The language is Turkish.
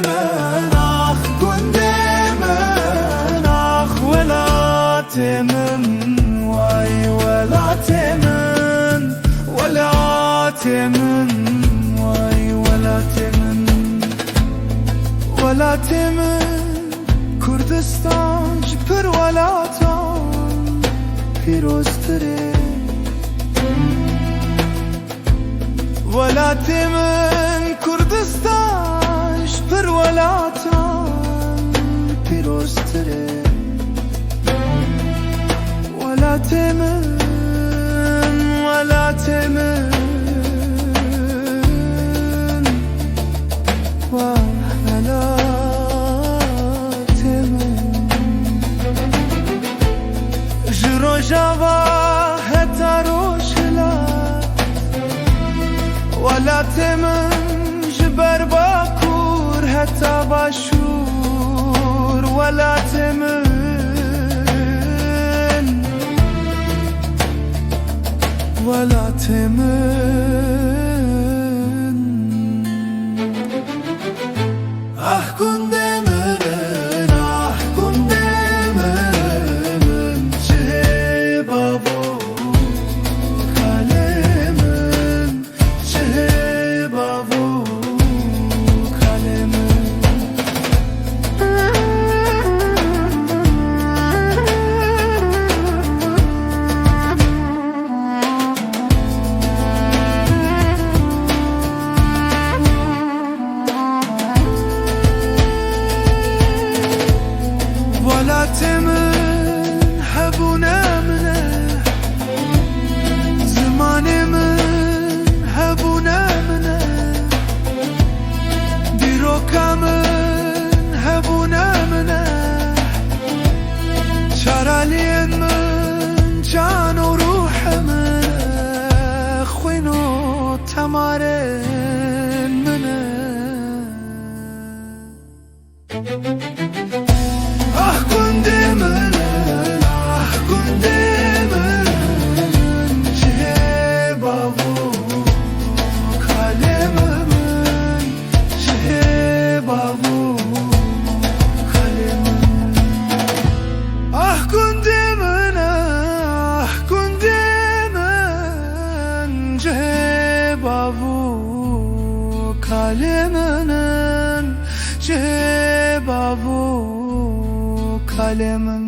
demen, ah gün demen, ah velatemin, vay velatemin, velatemin, vay velatemin, velatemin, Kurdistan pir velatan, piroztire. Velatimin Kurdistan pir velatan, piroztire. Velatimin, velatimin, velatimin. Ji rojava heta rojhilat, velatimin ji ber Bakur heta Başur. Velatimin, velatimin, ah gün demen, ah gün demen, cebavo kalemin, cebavo kalemin. Velatimin hebune mine, zimanimin hebune mine, dirokamin hebune mine, şaraliyin min can u ruhimin, xwin u temarin mine. Ah gün demen, ah gün demen, cebavo kalemimin, cebavo kalemimin. Ah gün demen, ah gün demen, cebavo kaleminin, cebavo kalemin.